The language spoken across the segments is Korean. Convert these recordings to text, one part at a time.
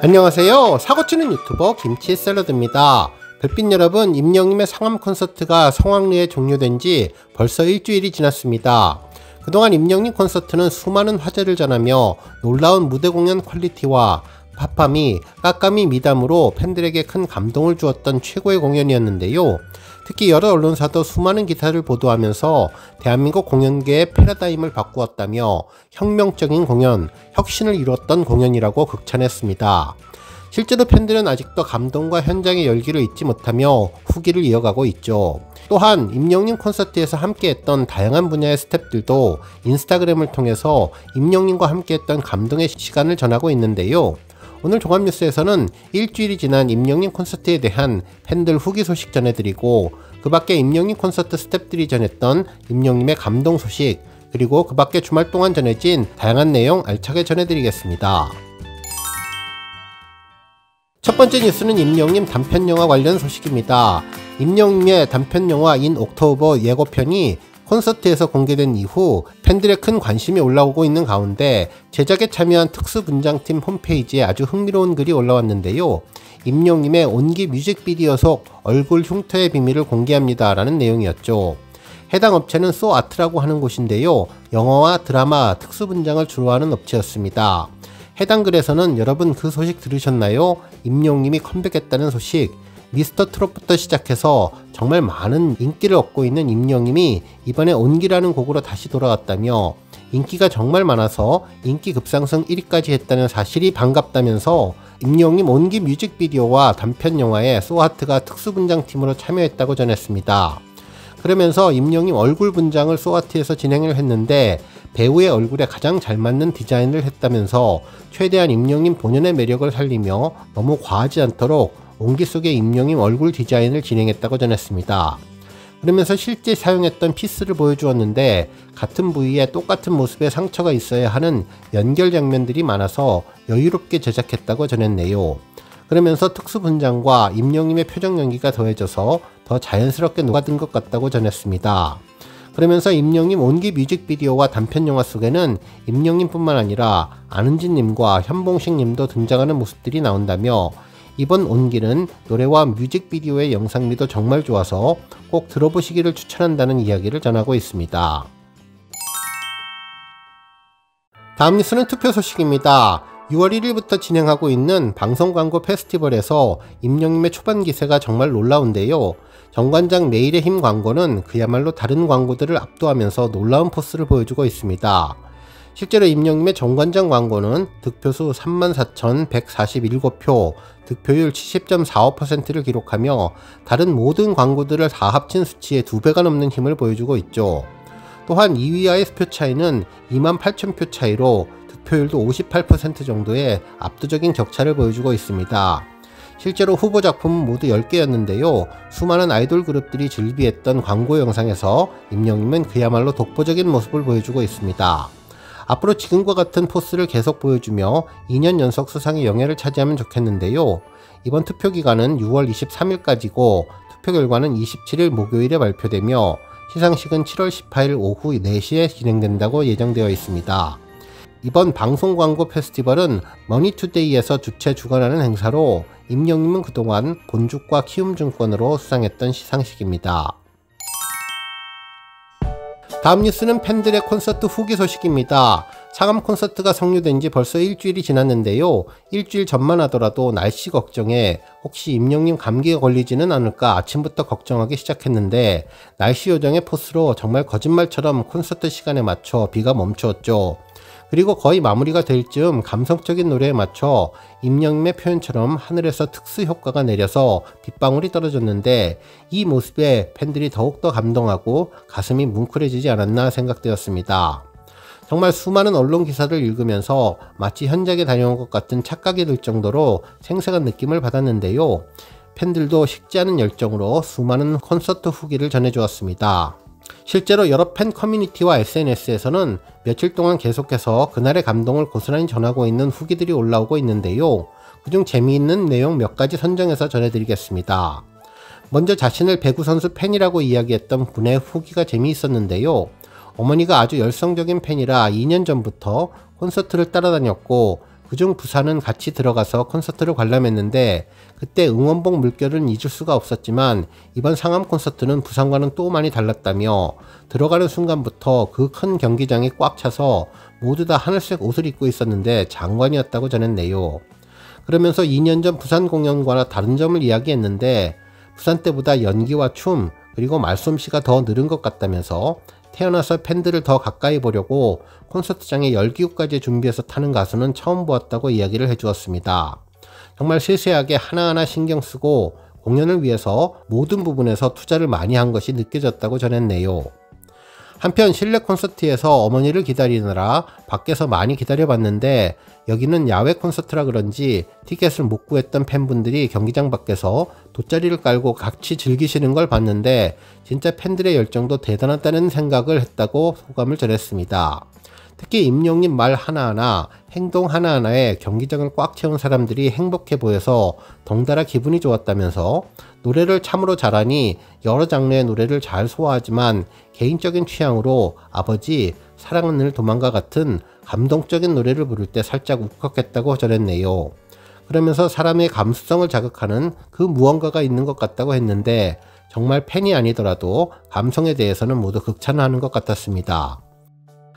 안녕하세요. 사고치는 유튜버 김치샐러드입니다. 별빛 여러분, 임영님의 상암 콘서트가 성황리에 종료된 지 벌써 일주일이 지났습니다. 그동안 임영님 콘서트는 수많은 화제를 전하며 놀라운 무대 공연 퀄리티와 팝함이 깎감이 미담으로 팬들에게 큰 감동을 주었던 최고의 공연이었는데요. 특히 여러 언론사도 수많은 기사를 보도하면서 대한민국 공연계의 패러다임을 바꾸었다며 혁명적인 공연, 혁신을 이뤘던 공연이라고 극찬했습니다. 실제로 팬들은 아직도 감동과 현장의 열기를 잊지 못하며 후기를 이어가고 있죠. 또한 임영님 콘서트에서 함께했던 다양한 분야의 스태프들도 인스타그램을 통해서 임영님과 함께했던 감동의 시간을 전하고 있는데요. 오늘 종합뉴스에서는 일주일이 지난 임영님 콘서트에 대한 팬들 후기 소식 전해드리고, 그 밖에 임영님 콘서트 스태프들이 전했던 임영님의 감동 소식, 그리고 그 밖에 주말 동안 전해진 다양한 내용 알차게 전해드리겠습니다. 첫 번째 뉴스는 임영님 단편영화 관련 소식입니다. 임영님의 단편영화 인 옥토버 예고편이 콘서트에서 공개된 이후 팬들의 큰 관심이 올라오고 있는 가운데 제작에 참여한 특수분장팀 홈페이지에 아주 흥미로운 글이 올라왔는데요. 임영님의 온기 뮤직비디오 속 얼굴 흉터의 비밀을 공개합니다 라는 내용이었죠. 해당 업체는 소아트라고 하는 곳인데요. 영화와 드라마, 특수분장을 주로 하는 업체였습니다. 해당 글에서는 여러분 그 소식 들으셨나요? 임영님이 컴백했다는 소식, 미스터 트롯부터 시작해서 정말 많은 인기를 얻고 있는 임영님이 이번에 온기라는 곡으로 다시 돌아왔다며 인기가 정말 많아서 인기 급상승 1위까지 했다는 사실이 반갑다면서 임영님 온기 뮤직비디오와 단편영화에 소아트가 특수분장팀으로 참여했다고 전했습니다. 그러면서 임영님 얼굴 분장을 소아트에서 진행을 했는데 배우의 얼굴에 가장 잘 맞는 디자인을 했다면서 최대한 임영님 본연의 매력을 살리며 너무 과하지 않도록 온기 속의 임영님 얼굴 디자인을 진행했다고 전했습니다. 그러면서 실제 사용했던 피스를 보여주었는데 같은 부위에 똑같은 모습의 상처가 있어야 하는 연결 장면들이 많아서 여유롭게 제작했다고 전했네요. 그러면서 특수분장과 임영님의 표정 연기가 더해져서 더 자연스럽게 녹아든 것 같다고 전했습니다. 그러면서 임영님 온기 뮤직비디오와 단편영화 속에는 임영님 뿐만 아니라 안은진님과 현봉식님도 등장하는 모습들이 나온다며 이번 온기는 노래와 뮤직비디오의 영상미도 정말 좋아서 꼭 들어보시기를 추천한다는 이야기를 전하고 있습니다. 다음 뉴스는 투표 소식입니다. 6월 1일부터 진행하고 있는 방송광고 페스티벌에서 임영님의 초반 기세가 정말 놀라운데요. 정관장 매일의 힘 광고는 그야말로 다른 광고들을 압도하면서 놀라운 포스를 보여주고 있습니다. 실제로 임영님의 정관장 광고는 득표수 34,147표, 득표율 70.45%를 기록하며 다른 모든 광고들을 다 합친 수치의 2배가 넘는 힘을 보여주고 있죠. 또한 2위와의 표 차이는 28,000표 차이로 득표율도 58% 정도의 압도적인 격차를 보여주고 있습니다. 실제로 후보 작품은 모두 10개였는데요. 수많은 아이돌 그룹들이 즐비했던 광고 영상에서 임영님은 그야말로 독보적인 모습을 보여주고 있습니다. 앞으로 지금과 같은 포스를 계속 보여주며 2년 연속 수상의 영예를 차지하면 좋겠는데요. 이번 투표 기간은 6월 23일까지고 투표 결과는 27일 목요일에 발표되며 시상식은 7월 18일 오후 4시에 진행된다고 예정되어 있습니다. 이번 방송광고 페스티벌은 머니투데이에서 주최 주관하는 행사로 임영님은 그동안 본죽과 키움증권으로 수상했던 시상식입니다. 다음 뉴스는 팬들의 콘서트 후기 소식입니다. 상암 콘서트가 성료된 지 벌써 일주일이 지났는데요. 일주일 전만 하더라도 날씨 걱정에 혹시 임영님 감기에 걸리지는 않을까 아침부터 걱정하기 시작했는데 날씨 요정의 포스로 정말 거짓말처럼 콘서트 시간에 맞춰 비가 멈추었죠. 그리고 거의 마무리가 될 즈음 감성적인 노래에 맞춰 임영님의 표현처럼 하늘에서 특수 효과가 내려서 빗방울이 떨어졌는데 이 모습에 팬들이 더욱더 감동하고 가슴이 뭉클해지지 않았나 생각되었습니다. 정말 수많은 언론 기사를 읽으면서 마치 현장에 다녀온 것 같은 착각이 들 정도로 생생한 느낌을 받았는데요. 팬들도 식지 않은 열정으로 수많은 콘서트 후기를 전해주었습니다. 실제로 여러 팬 커뮤니티와 SNS에서는 며칠 동안 계속해서 그날의 감동을 고스란히 전하고 있는 후기들이 올라오고 있는데요. 그중 재미있는 내용 몇 가지 선정해서 전해드리겠습니다. 먼저 자신을 배구 선수 팬이라고 이야기했던 분의 후기가 재미있었는데요. 어머니가 아주 열성적인 팬이라 2년 전부터 콘서트를 따라다녔고 그중 부산은 같이 들어가서 콘서트를 관람했는데 그때 응원봉 물결은 잊을 수가 없었지만 이번 상암 콘서트는 부산과는 또 많이 달랐다며 들어가는 순간부터 그 큰 경기장이 꽉 차서 모두 다 하늘색 옷을 입고 있었는데 장관이었다고 전했네요. 그러면서 2년 전 부산 공연과 다른 점을 이야기했는데 부산 때보다 연기와 춤 그리고 말솜씨가 더 늘은 것 같다면서 태어나서 팬들을 더 가까이 보려고 콘서트장에 열기구까지 준비해서 타는 가수는 처음 보았다고 이야기를 해주었습니다. 정말 세세하게 하나하나 신경 쓰고 공연을 위해서 모든 부분에서 투자를 많이 한 것이 느껴졌다고 전했네요. 한편 실내 콘서트에서 어머니를 기다리느라 밖에서 많이 기다려봤는데 여기는 야외 콘서트라 그런지 티켓을 못 구했던 팬분들이 경기장 밖에서 돗자리를 깔고 같이 즐기시는 걸 봤는데 진짜 팬들의 열정도 대단하다는 생각을 했다고 소감을 전했습니다. 특히 임영님 말 하나하나, 행동 하나하나에 경기장을 꽉 채운 사람들이 행복해 보여서 덩달아 기분이 좋았다면서 노래를 참으로 잘하니 여러 장르의 노래를 잘 소화하지만 개인적인 취향으로 아버지, 사랑은 늘 도망가 같은 감동적인 노래를 부를 때 살짝 울컥했다고 전했네요. 그러면서 사람의 감수성을 자극하는 그 무언가가 있는 것 같다고 했는데 정말 팬이 아니더라도 감성에 대해서는 모두 극찬하는 것 같았습니다.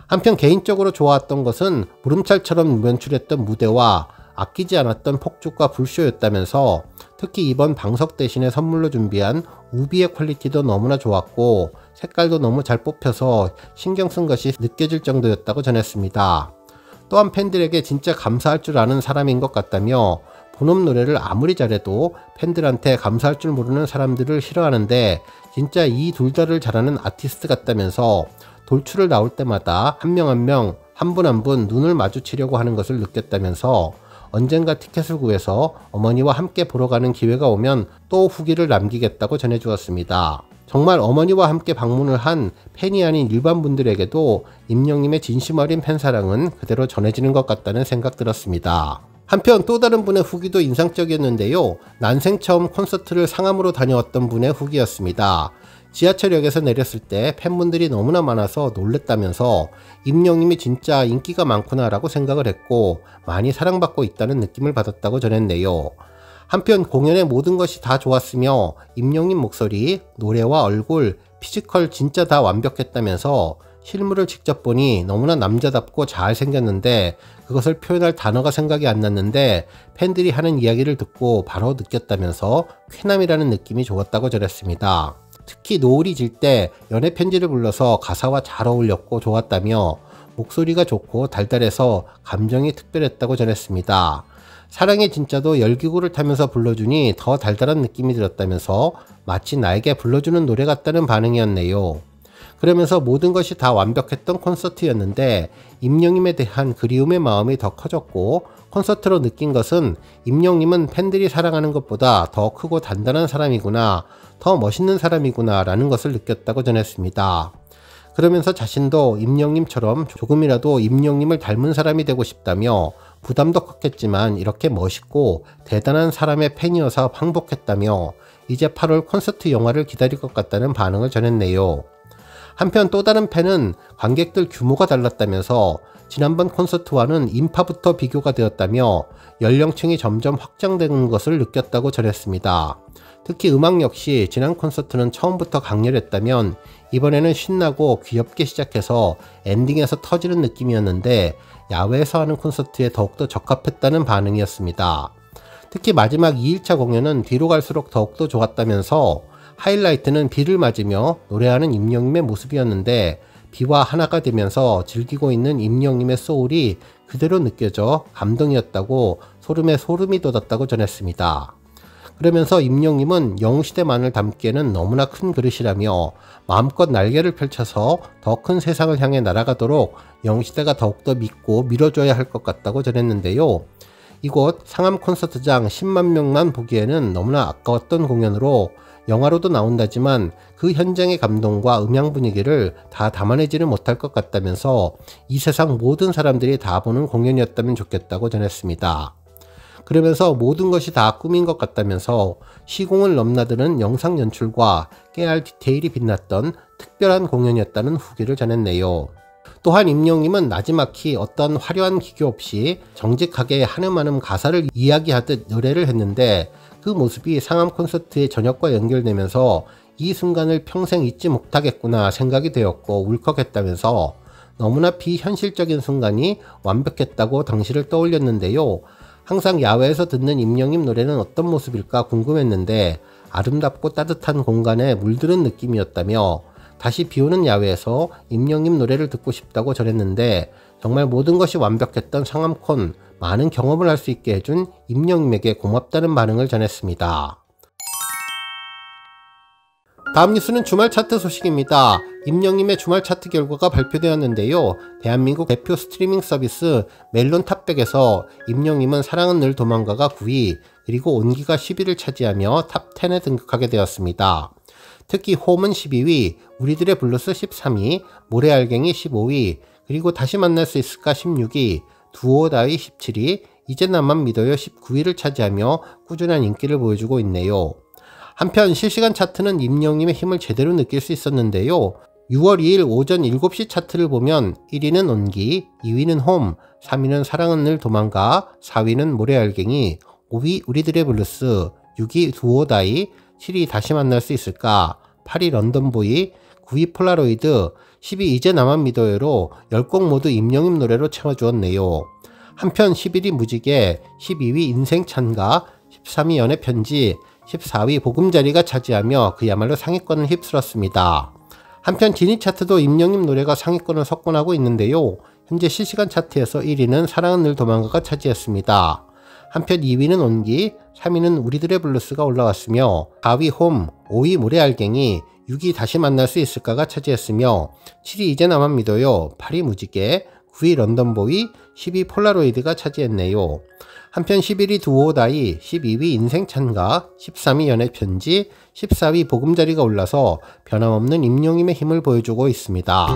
한편 개인적으로 좋아했던 것은 무름찰처럼 연출했던 무대와 아끼지 않았던 폭죽과 불쇼였다면서 특히 이번 방석 대신에 선물로 준비한 우비의 퀄리티도 너무나 좋았고 색깔도 너무 잘 뽑혀서 신경 쓴 것이 느껴질 정도였다고 전했습니다. 또한 팬들에게 진짜 감사할 줄 아는 사람인 것 같다며 본업 노래를 아무리 잘해도 팬들한테 감사할 줄 모르는 사람들을 싫어하는데 진짜 이 둘 다를 잘하는 아티스트 같다면서 돌출을 나올 때마다 한 명 한 명, 한 분 한 분 눈을 마주치려고 하는 것을 느꼈다면서 언젠가 티켓을 구해서 어머니와 함께 보러 가는 기회가 오면 또 후기를 남기겠다고 전해주었습니다. 정말 어머니와 함께 방문을 한 팬이 아닌 일반 분들에게도 임영님의 진심 어린 팬사랑은 그대로 전해지는 것 같다는 생각 들었습니다. 한편 또 다른 분의 후기도 인상적이었는데요. 난생 처음 콘서트를 상암으로 다녀왔던 분의 후기였습니다. 지하철역에서 내렸을 때 팬분들이 너무나 많아서 놀랬다면서 임영님이 진짜 인기가 많구나 라고 생각을 했고 많이 사랑받고 있다는 느낌을 받았다고 전했네요. 한편 공연의 모든 것이 다 좋았으며 임영님 목소리, 노래와 얼굴, 피지컬 진짜 다 완벽했다면서 실물을 직접 보니 너무나 남자답고 잘생겼는데 그것을 표현할 단어가 생각이 안 났는데 팬들이 하는 이야기를 듣고 바로 느꼈다면서 쾌남이라는 느낌이 좋았다고 전했습니다. 특히 노을이 질 때 연애 편지를 불러서 가사와 잘 어울렸고 좋았다며 목소리가 좋고 달달해서 감정이 특별했다고 전했습니다. 사랑의 진짜도 열기구를 타면서 불러주니 더 달달한 느낌이 들었다면서 마치 나에게 불러주는 노래 같다는 반응이었네요. 그러면서 모든 것이 다 완벽했던 콘서트였는데 임영님에 대한 그리움의 마음이 더 커졌고 콘서트로 느낀 것은 임영님은 팬들이 사랑하는 것보다 더 크고 단단한 사람이구나, 더 멋있는 사람이구나 라는 것을 느꼈다고 전했습니다. 그러면서 자신도 임영님처럼 조금이라도 임영님을 닮은 사람이 되고 싶다며 부담도 컸겠지만 이렇게 멋있고 대단한 사람의 팬이어서 항복했다며 이제 8월 콘서트 영화를 기다릴 것 같다는 반응을 전했네요. 한편 또 다른 팬은 관객들 규모가 달랐다면서 지난번 콘서트와는 인파부터 비교가 되었다며 연령층이 점점 확장되는 것을 느꼈다고 전했습니다. 특히 음악 역시 지난 콘서트는 처음부터 강렬했다면 이번에는 신나고 귀엽게 시작해서 엔딩에서 터지는 느낌이었는데 야외에서 하는 콘서트에 더욱더 적합했다는 반응이었습니다. 특히 마지막 2일차 공연은 뒤로 갈수록 더욱더 좋았다면서 하이라이트는 비를 맞으며 노래하는 임영님의 모습이었는데 비와 하나가 되면서 즐기고 있는 임영님의 소울이 그대로 느껴져 감동이었다고 소름에 소름이 돋았다고 전했습니다. 그러면서 임영님은 영웅시대만을 담기에는 너무나 큰 그릇이라며 마음껏 날개를 펼쳐서 더 큰 세상을 향해 날아가도록 영웅시대가 더욱더 믿고 밀어줘야 할 것 같다고 전했는데요. 이곳 상암 콘서트장 10만 명만 보기에는 너무나 아까웠던 공연으로 영화로도 나온다지만 그 현장의 감동과 음향 분위기를 다 담아내지는 못할 것 같다면서 이 세상 모든 사람들이 다 보는 공연이었다면 좋겠다고 전했습니다. 그러면서 모든 것이 다 꿈인 것 같다면서 시공을 넘나드는 영상 연출과 깨알 디테일이 빛났던 특별한 공연이었다는 후기를 전했네요. 또한 임영님은 나지막히 어떤 화려한 기교 없이 정직하게 한음한음 가사를 이야기하듯 노래를 했는데 그 모습이 상암 콘서트의 저녁과 연결되면서 이 순간을 평생 잊지 못하겠구나 생각이 되었고 울컥했다면서 너무나 비현실적인 순간이 완벽했다고 당시를 떠올렸는데요. 항상 야외에서 듣는 임영님 노래는 어떤 모습일까 궁금했는데 아름답고 따뜻한 공간에 물드는 느낌이었다며 다시 비오는 야외에서 임영님 노래를 듣고 싶다고 전했는데 정말 모든 것이 완벽했던 상암콘, 많은 경험을 할 수 있게 해준 임영님에게 고맙다는 반응을 전했습니다. 다음 뉴스는 주말 차트 소식입니다. 임영님의 주말 차트 결과가 발표되었는데요. 대한민국 대표 스트리밍 서비스 멜론 탑100에서 임영님은 사랑은 늘 도망가가 9위, 그리고 온기가 10위를 차지하며 탑10에 등극하게 되었습니다. 특히 홈은 12위, 우리들의 블루스 13위, 모래알갱이 15위, 그리고 다시 만날 수 있을까 16위, 두오다이 17위, 이제 나만 믿어요 19위를 차지하며 꾸준한 인기를 보여주고 있네요. 한편 실시간 차트는 임영님의 힘을 제대로 느낄 수 있었는데요. 6월 2일 오전 7시 차트를 보면 1위는 온기, 2위는 홈, 3위는 사랑은 늘 도망가, 4위는 모래알갱이, 5위 우리들의 블루스, 6위 두오다이, 7위 다시 만날 수 있을까, 8위 런던보이, 9위 폴라로이드, 10위 이제 나만 믿어요로 10곡 모두 임영님 노래로 채워주었네요. 한편 11위 무지개, 12위 인생 찬가, 13위 연애 편지, 14위 보금자리가 차지하며 그야말로 상위권을 휩쓸었습니다. 한편 지니 차트도 임영님 노래가 상위권을 석권하고 있는데요. 현재 실시간 차트에서 1위는 사랑은 늘 도망가가 차지했습니다. 한편 2위는 온기, 3위는 우리들의 블루스가 올라왔으며 4위 홈, 5위 모래알갱이, 6위 다시 만날 수 있을까가 차지했으며 7위 이제 나만 믿어요, 8위 무지개, 9위 런던보이, 10위 폴라로이드가 차지했네요. 한편 11위 두오다이, 12위 인생 찬가, 13위 연애 편지, 14위 보금자리가 올라서 변함없는 임영님의 힘을 보여주고 있습니다.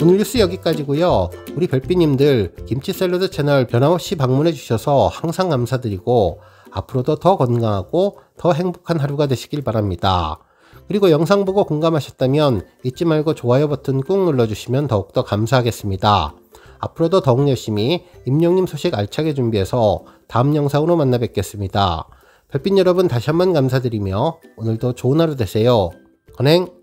오늘 뉴스 여기까지고요. 우리 별빛님들 김치샐러드 채널 변함없이 방문해 주셔서 항상 감사드리고 앞으로도 더 건강하고 더 행복한 하루가 되시길 바랍니다. 그리고 영상 보고 공감하셨다면 잊지 말고 좋아요 버튼 꾹 눌러주시면 더욱더 감사하겠습니다. 앞으로도 더욱 열심히 임영님 소식 알차게 준비해서 다음 영상으로 만나 뵙겠습니다. 별빛 여러분 다시 한번 감사드리며 오늘도 좋은 하루 되세요. 건행!